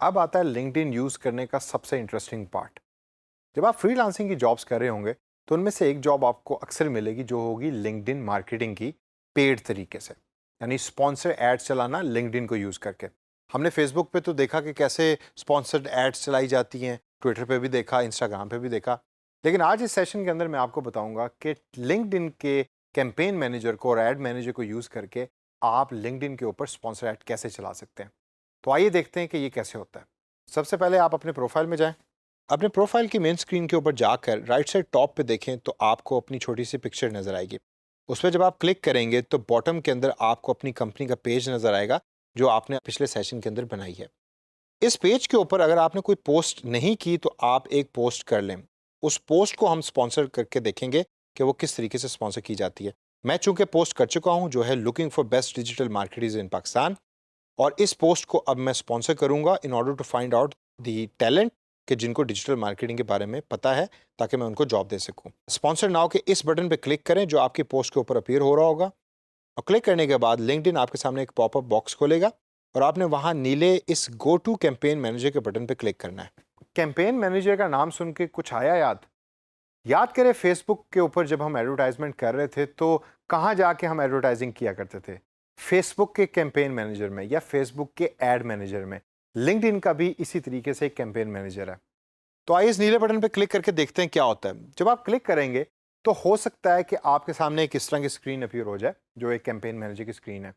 अब आता है लिंक्डइन यूज़ करने का सबसे इंटरेस्टिंग पार्ट। जब आप फ्रीलांसिंग की जॉब्स कर रहे होंगे तो उनमें से एक जॉब आपको अक्सर मिलेगी जो होगी लिंक्डइन मार्केटिंग की पेड तरीके से, यानी स्पॉन्सर एड्स चलाना लिंक्डइन को यूज़ करके। हमने फेसबुक पे तो देखा कि कैसे स्पॉन्सर्ड एड्स चलाई जाती हैं, ट्विटर पे भी देखा, इंस्टाग्राम पे भी देखा। लेकिन आज इस सेशन के अंदर मैं आपको बताऊंगा कि लिंक्डइन के कैंपेन मैनेजर को और एड मैनेजर को यूज़ करके आप लिंक्डइन के ऊपर स्पॉन्सर एड कैसे चला सकते हैं। तो आइए देखते हैं कि ये कैसे होता है। सबसे पहले आप अपने प्रोफाइल में जाएं। अपने प्रोफाइल की मेन स्क्रीन के ऊपर जाकर राइट साइड टॉप पे देखें तो आपको अपनी छोटी सी पिक्चर नज़र आएगी। उस पर जब आप क्लिक करेंगे तो बॉटम के अंदर आपको अपनी कंपनी का पेज नज़र आएगा जो आपने पिछले सेशन के अंदर बनाई है। इस पेज के ऊपर अगर आपने कोई पोस्ट नहीं की तो आप एक पोस्ट कर लें। उस पोस्ट को हम स्पॉन्सर करके देखेंगे कि वो किस तरीके से स्पॉन्सर की जाती है। मैं चूंकि पोस्ट कर चुका हूं जो है looking for best digital marketers in Pakistan, और इस पोस्ट को अब मैं स्पॉन्सर करूंगा in order to find out the talent कि जिनको डिजिटल मार्केटिंग के बारे में पता है, ताकि मैं उनको जॉब दे सकूं। स्पॉन्सर नाउ के इस बटन पे क्लिक करें जो आपकी पोस्ट के ऊपर अपीयर हो रहा होगा, और क्लिक करने के बाद लिंक्डइन आपके सामने एक पॉपअप बॉक्स खोलेगा और आपने वहां नीले इस गो टू कैंपेन मैनेजर के बटन पे क्लिक करना है। कैंपेन मैनेजर का नाम सुन के कुछ आया याद? याद करें फेसबुक के ऊपर जब हम एडवर्टाइजमेंट कर रहे थे तो कहाँ जाके हम एडवर्टाइजिंग किया करते थे? फेसबुक के कैंपेन मैनेजर में या फेसबुक के एड मैनेजर में। लिंक्डइन का भी इसी तरीके से एक कैंपेन मैनेजर है। तो आइए इस नीले बटन पर क्लिक करके देखते हैं क्या होता है। जब आप क्लिक करेंगे तो हो सकता है कि आपके सामने एक इस तरह की स्क्रीन अपीयर हो जाए जो एक कैंपेन मैनेजर की स्क्रीन है,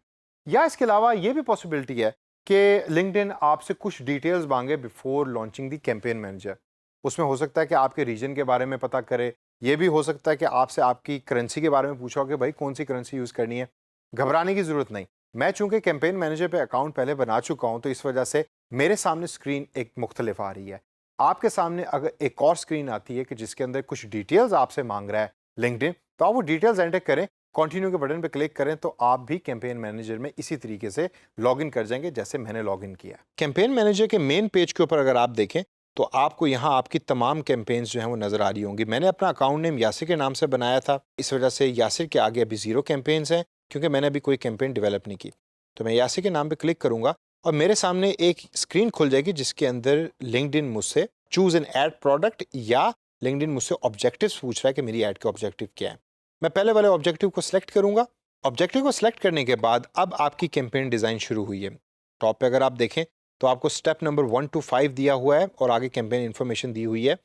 या इसके अलावा ये भी पॉसिबिलिटी है कि लिंक्डइन आपसे कुछ डिटेल्स मांगे बिफोर लॉन्चिंग दी कैंपेन मैनेजर। उसमें हो सकता है कि आपके रीजन के बारे में पता करे, ये भी हो सकता है कि आपसे आपकी करेंसी के बारे में पूछा हो कि भाई कौन सी करेंसी यूज़ करनी है। घबराने की ज़रूरत नहीं। मैं चूंकि कैंपेन मैनेजर पे अकाउंट पहले बना चुका हूं तो इस वजह से मेरे सामने स्क्रीन एक मुख्तलिफ आ रही है। आपके सामने अगर एक और स्क्रीन आती है कि जिसके अंदर कुछ डिटेल्स आपसे मांग रहा है लिंक्डइन, तो आप वो डिटेल्स एंटर करें, कंटिन्यू के बटन पे क्लिक करें तो आप भी कैंपेन मैनेजर में इसी तरीके से लॉगिन कर जाएंगे जैसे मैंने लॉगिन किया। कैंपेन मैनेजर के मेन पेज के ऊपर अगर आप देखें तो आपको यहाँ आपकी तमाम कैंपेन्स जो हैं वो नज़र आ रही होंगी। मैंने अपना अकाउंट नेम यासिर के नाम से बनाया था, इस वजह से यासिर के आगे अभी 0 कैंपेन्स हैं क्योंकि मैंने अभी कोई कैंपेन डेवलप नहीं की। तो मैं यासिर के नाम पे क्लिक करूंगा और मेरे सामने एक स्क्रीन खुल जाएगी जिसके अंदर लिंक्डइन मुझसे चूज एन एड प्रोडक्ट या लिंक्डइन मुझसे ऑब्जेक्टिव्स पूछ रहा है कि मेरी ऐड का ऑब्जेक्टिव क्या है। मैं पहले वाले ऑब्जेक्टिव को सिलेक्ट करूंगा। ऑब्जेक्टिव को सिलेक्ट करने के बाद अब आपकी कैंपेन डिज़ाइन शुरू हुई है। टॉप पे अगर आप देखें तो आपको स्टेप नंबर 1 to 5 दिया हुआ है और आगे कैंपेन इन्फॉर्मेशन दी हुई है।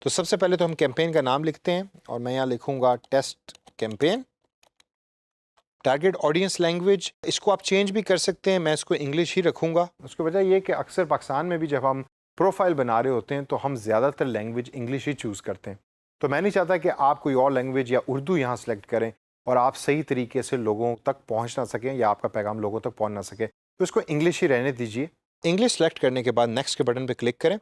तो सबसे पहले तो हम कैंपेन का नाम लिखते हैं और मैं यहाँ लिखूंगा test campaign. Target audience language इसको आप चेंज भी कर सकते हैं, मैं इसको इंग्लिश ही रखूंगा। उसकी वजह ये कि अक्सर पाकिस्तान में भी जब हम प्रोफाइल बना रहे होते हैं तो हम ज़्यादातर लैंग्वेज इंग्लिश ही चूज़ करते हैं। तो मैं नहीं चाहता कि आप कोई और लैंग्वेज या उर्दू यहाँ सेलेक्ट करें और आप सही तरीके से लोगों तक पहुँच ना सकें या आपका पैगाम लोगों तक पहुँच ना सके, तो इसको इंग्लिश ही रहने दीजिए। इंग्लिश सेलेक्ट करने के बाद नेक्स्ट के बटन पर क्लिक करें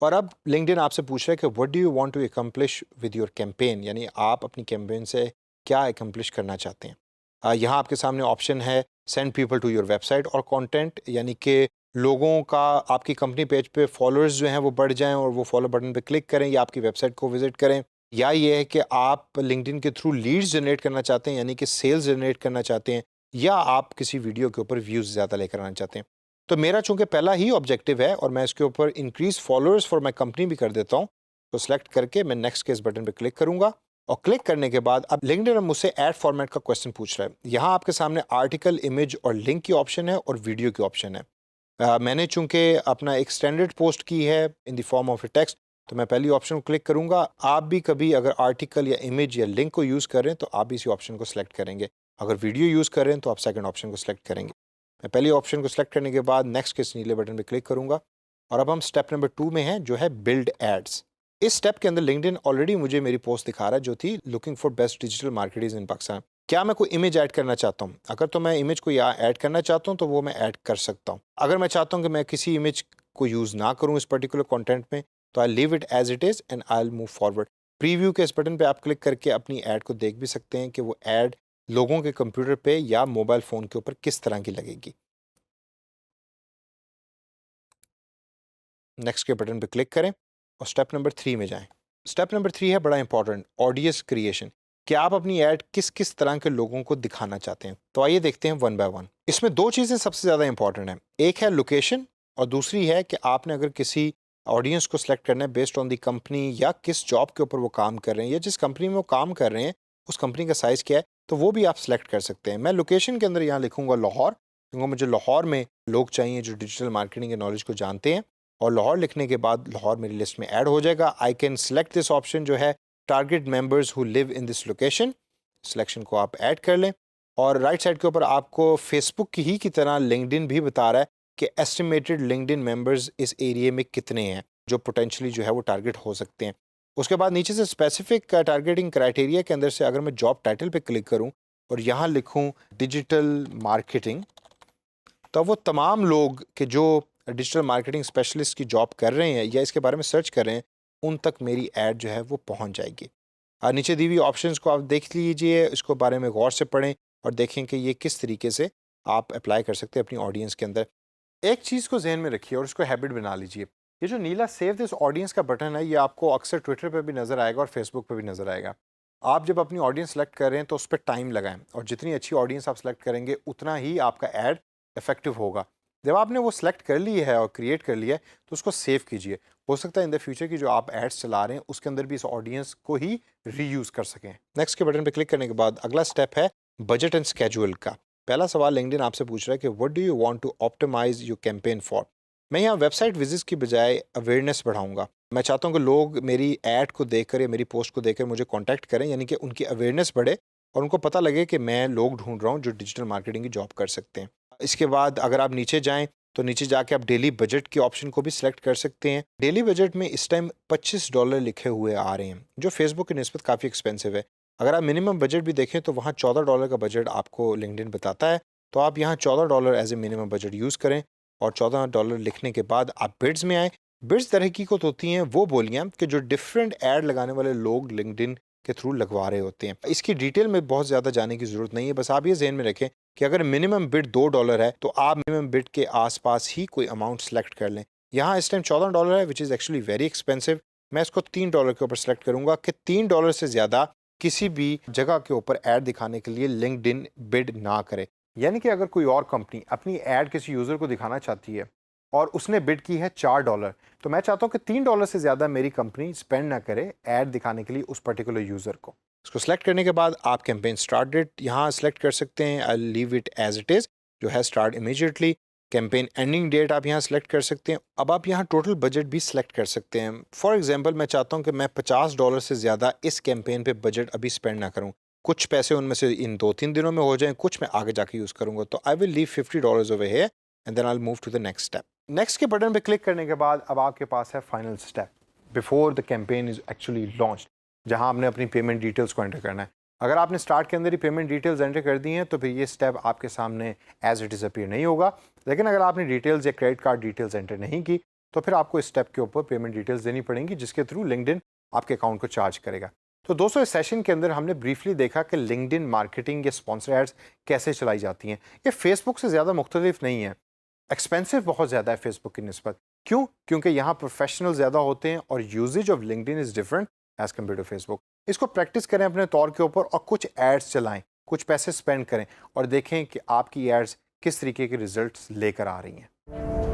और अब लिंक्डइन आपसे पूछ रहा है कि what do you want to accomplish with your campaign, यानी आप अपनी कैंपेन से क्या अकम्प्लिश करना चाहते हैं। यहाँ आपके सामने ऑप्शन है send people to your website और कंटेंट, यानी कि लोगों का आपकी कंपनी पेज पे फॉलोअर्स जो हैं वो बढ़ जाएं और वो फॉलो बटन पे क्लिक करें या आपकी वेबसाइट को विजिट करें, या ये है कि आप लिंक्डइन के थ्रू लीड्स जनरेट करना चाहते हैं यानी कि सेल्स जनरेट करना चाहते हैं, या आप किसी वीडियो के ऊपर व्यूज़ ज़्यादा लेकर आना चाहते हैं। तो मेरा चूंकि पहला ही ऑब्जेक्टिव है और मैं इसके ऊपर increase followers for my company भी कर देता हूँ, तो सेलेक्ट करके मैं नेक्स्ट के इस बटन पर क्लिक करूँगा और क्लिक करने के बाद अब लिंक्डइन मुझसे ऐड फॉर्मेट का क्वेश्चन पूछ रहा है। यहाँ आपके सामने आर्टिकल, इमेज और लिंक की ऑप्शन है और वीडियो की ऑप्शन है। मैंने चूंकि अपना एक स्टैंडर्ड पोस्ट की है in the form of A text, तो मैं पहली ऑप्शन को क्लिक करूँगा। आप भी कभी अगर आर्टिकल या इमेज या लिंक को यूज़ कर रहे हैं तो आप भी इसी ऑप्शन को सिलेक्ट करेंगे। अगर वीडियो यूज़ कर रहे हैं तो आप सेकंड ऑप्शन को सिलेक्ट करेंगे। मैं पहली ऑप्शन को सिलेक्ट करने के बाद नेक्स्ट के इस नीले बटन पर क्लिक करूँगा और अब हम स्टेप नंबर 2 में हैं जो है बिल्ड एड्स। इस स्टेप के अंदर लिंक्डइन ऑलरेडी मुझे मेरी पोस्ट दिखा रहा है जो थी looking for best digital marketers in Pakistan. क्या मैं कोई इमेज ऐड करना चाहता हूँ? अगर तो मैं इमेज को यहाँ ऐड करना चाहता हूँ तो वो मैं ऐड कर सकता हूँ। अगर मैं चाहता हूँ कि मैं किसी इमेज को यूज़ ना करूँ इस पर्टिकुलर कंटेंट में, तो I leave it as it is and I will move forward. Preview के इस बटन पे आप क्लिक करके अपनी ऐड को देख भी सकते हैं कि वो ऐड लोगों के कंप्यूटर पे या मोबाइल फ़ोन के ऊपर किस तरह की लगेगी। नेक्स्ट के बटन पे क्लिक करें और स्टेप नंबर 3 में जाएं। स्टेप नंबर 3 है बड़ा इंपॉर्टेंट, ऑडियंस क्रिएशन। कि आप अपनी ऐड किस किस तरह के लोगों को दिखाना चाहते हैं। तो आइए देखते हैं वन बाय वन। इसमें दो चीज़ें सबसे ज़्यादा इंपॉर्टेंट हैं। एक है लोकेशन और दूसरी है कि आपने अगर किसी ऑडियंस को सिलेक्ट करना है बेस्ड ऑन दी कंपनी या किस जॉब के ऊपर वो काम कर रहे हैं या जिस कंपनी में वो काम कर रहे हैं उस कंपनी का साइज़ क्या है, तो वो भी आप सिलेक्ट कर सकते हैं। मैं लोकेशन के अंदर यहाँ लिखूंगा लाहौर, क्योंकि मुझे लाहौर में लोग चाहिए जो डिजिटल मार्केटिंग के नॉलेज को जानते हैं। और लाहौर लिखने के बाद लाहौर मेरी लिस्ट में ऐड हो जाएगा। I can select this option जो है target members who live in this location. Selection को आप ऐड कर लें और राइट साइड के ऊपर आपको फेसबुक की ही की तरह लिंक्डइन भी बता रहा है कि एस्टिमेटेड लिंक्डइन मेंबर्स इस एरिया में कितने हैं जो पोटेंशली जो है वो टारगेट हो सकते हैं। उसके बाद नीचे से स्पेसिफिक टारगेटिंग क्राइटेरिया के अंदर से अगर मैं जॉब टाइटल पे क्लिक करूं और यहाँ लिखूं डिजिटल मार्केटिंग, तो वो तमाम लोग के जो डिजिटल मार्केटिंग स्पेशलिस्ट की जॉब कर रहे हैं या इसके बारे में सर्च कर रहे हैं उन तक मेरी ऐड जो है वो पहुंच जाएगी। नीचे दी हुई ऑप्शंस को आप देख लीजिए, इसको बारे में गौर से पढ़ें और देखें कि ये किस तरीके से आप अप्लाई कर सकते हैं अपनी ऑडियंस के अंदर। एक चीज़ को जहन में रखिए और इसको हैबिट बना लीजिए। ये जो नीला सेव दिस ऑडियंस का बटन है ये आपको अक्सर ट्विटर पे भी नज़र आएगा और फेसबुक पे भी नज़र आएगा। आप जब अपनी ऑडियंस सेलेक्ट कर रहे हैं तो उस पर टाइम लगाएं और जितनी अच्छी ऑडियंस आप सेलेक्ट करेंगे उतना ही आपका ऐड इफेक्टिव होगा। जब आपने वो सिलेक्ट कर ली है और क्रिएट कर लिया है तो उसको सेव कीजिए। हो सकता है इन द फ्यूचर की जो आप एड्स चला रहे हैं उसके अंदर भी इस ऑडियंस को ही रीयूज़ कर सकें। नेक्स्ट के बटन पर क्लिक करने के बाद अगला स्टेप है बजट एंड स्केड्यूल का। पहला सवाल लिंक्डइन आपसे पूछ रहा है कि what do you want to optimize your campaign for. मैं यहाँ वेबसाइट विजिट्स की बजाय अवेयरनेस बढ़ाऊंगा। मैं चाहता हूँ कि लोग मेरी ऐड को देखकर या मेरी पोस्ट को देखकर मुझे कांटेक्ट करें, यानी कि उनकी अवेयरनेस बढ़े और उनको पता लगे कि मैं लोग ढूंढ रहा हूँ जो डिजिटल मार्केटिंग की जॉब कर सकते हैं। इसके बाद अगर आप नीचे जाएँ तो नीचे जाके आप डेली बजट के ऑप्शन को भी सिलेक्ट कर सकते हैं। डेली बजट में इस टाइम $25 लिखे हुए आ रहे हैं जो फेसबुक की निस्बत काफ़ी एक्सपेंसिव है। अगर आप मिनिमम बजट भी देखें तो वहाँ $14 का बजट आपको लिंक्डइन बताता है। तो आप यहाँ $14 as a minimum budget use करें और $14 लिखने के बाद आप बिड्स में आए। बिड्स तरह की को होती हैं वो बोलियाँ कि जो डिफरेंट ऐड लगाने वाले लोग लिंक्डइन के थ्रू लगवा रहे होते हैं। इसकी डिटेल में बहुत ज़्यादा जाने की ज़रूरत नहीं है, बस आप ये जहन में रखें कि अगर मिनिमम बिड $2 है तो आप मिनिमम बिड के आसपास ही कोई अमाउंट सेलेक्ट कर लें। यहाँ इस टाइम $14 है which is actually very expensive. मैं इसको $3 के ऊपर सेलेक्ट करूँगा कि $3 से ज़्यादा किसी भी जगह के ऊपर ऐड दिखाने के लिए लिंक्डइन बिड ना करे। यानी कि अगर कोई और कंपनी अपनी ऐड किसी यूज़र को दिखाना चाहती है और उसने बिड की है $4, तो मैं चाहता हूँ कि $3 से ज़्यादा मेरी कंपनी स्पेंड ना करे ऐड दिखाने के लिए उस पर्टिकुलर यूज़र को। इसको सेलेक्ट करने के बाद आप कैंपेन स्टार्ट डेट यहाँ सेलेक्ट कर सकते हैं। I leave it as it is जो है start immediately. Campaign ending date आप यहाँ सेलेक्ट कर सकते हैं। अब आप यहाँ टोटल बजट भी सिलेक्ट कर सकते हैं। फॉर एग्जांपल मैं चाहता हूँ कि मैं $50 से ज़्यादा इस कैंपेन पे बजट अभी स्पेंड ना करूँ। कुछ पैसे उनमें से इन 2-3 दिनों में हो जाएं, कुछ मैं आगे जाके यूज़ करूँगा। तो I will leave $50 over here and then I will move to the next step. Next के बटन पे क्लिक करने के बाद अब आपके पास है final step before the campaign is actually launched, जहां आपने अपनी पेमेंट डिटेल्स को एंटर करना है। अगर आपने स्टार्ट के अंदर ही पेमेंट डिटेल्स एंटर कर दी हैं तो फिर ये स्टेप आपके सामने एज इट इज़ अपीयर नहीं होगा। लेकिन अगर आपने डिटेल्स या क्रेडिट कार्ड डिटेल्स एंटर नहीं की तो फिर आपको इस स्टेप के ऊपर पेमेंट डिटेल्स देनी पड़ेंगी जिसके थ्रू लिंक्डइन आपके अकाउंट को चार्ज करेगा। तो दोस्तों इस सेशन के अंदर हमने ब्रीफली देखा कि लिंक्डइन मार्केटिंग या स्पॉन्सर एड्स कैसे चलाई जाती हैं। ये फेसबुक से ज़्यादा मुख्तलिफ नहीं है, एक्सपेंसिव बहुत ज़्यादा है फेसबुक की निस्बत। क्यों? क्योंकि यहाँ प्रोफेशनल ज़्यादा होते हैं और uses of LinkedIn is different as compared to Facebook. इसको प्रैक्टिस करें अपने तौर के ऊपर और कुछ एड्स चलाएं, कुछ पैसे स्पेंड करें और देखें कि आपकी एड्स किस तरीके के रिजल्ट्स लेकर आ रही हैं।